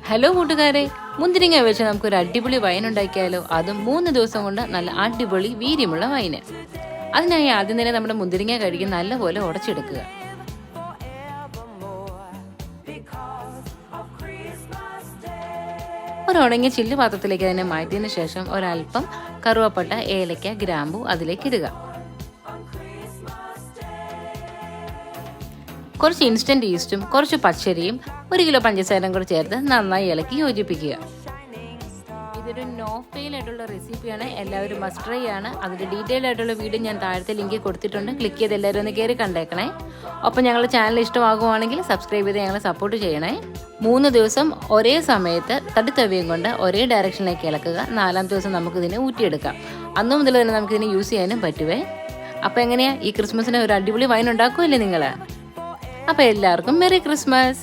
Hello കൂട്ടുകാരെ, മുന്തിരിങ്ങ വെച്ച് നമുക്കൊരു അടിപൊളി വൈൻ ഉണ്ടാക്കിയാലോ? അതും 3 ദിവസം കൊണ്ട് നല്ല അടിപൊളി വീര്യമുള്ള വൈന്. അതിനായി ആദ്യം തന്നെ നമ്മുടെ മുന്തിരിങ്ങ കഴുകി നല്ലപോലെ ഉടച്ചെടുക്കുക. ഒരു ഉണങ്ങിയ ചില്ല് പാത്രത്തിലേക്ക് തന്നെ മാറ്റിയതിനു ശേഷം ഒരൽപ്പം കറുവപ്പട്ട, ഏലക്ക, ഗ്രാമ്പു അതിലേക്ക് ഇടുക. കുറച്ച് ഇൻസ്റ്റന്റ് ഈസ്റ്റും കുറച്ച് പച്ചരിയും 1 കിലോ പഞ്ചസാരയും കൂടെ ചേർത്ത് നന്നായി ഇളക്കി യോജിപ്പിക്കുക. ഇതൊരു നോ ഫെയിൽ ആയിട്ടുള്ള റെസിപ്പിയാണ്, എല്ലാവരും മസ്റ്റ് ട്രൈ ആണ്. അതിന്റെ ഡീറ്റെയിൽ ആയിട്ടുള്ള വീഡിയോ ഞാൻ താഴത്തെ ലിങ്കിൽ കൊടുത്തിട്ടുണ്ട്. ക്ലിക്ക് ചെയ്ത് എല്ലാവരും ഒന്ന് കയറി കണ്ടേക്കണേ. ഒപ്പം ഞങ്ങളുടെ ചാനൽ ഇഷ്ടമാകുവാണെങ്കിൽ സബ്സ്ക്രൈബ് ചെയ്ത് ഞങ്ങളെ സപ്പോർട്ട് ചെയ്യണേ. 3 ദിവസം ഒരേ സമയത്ത് തടിത്തവിയും കൊണ്ട് ഒരേ ഡയറക്ഷനിലേക്ക് ഇളക്കുക. 4ാം ദിവസം നമുക്കിതിനെ ഊറ്റിയെടുക്കാം. അന്നു മുതൽ തന്നെ നമുക്കിതിനെ യൂസ് ചെയ്യാനും പറ്റുവേ. അപ്പോൾ എങ്ങനെയാ, ഈ ക്രിസ്മസിന് ഒരു അടിപൊളി വൈൻ ഉണ്ടാക്കുമല്ലേ നിങ്ങൾ? അപ്പോൾ എല്ലാവർക്കും മെറി ക്രിസ്മസ്.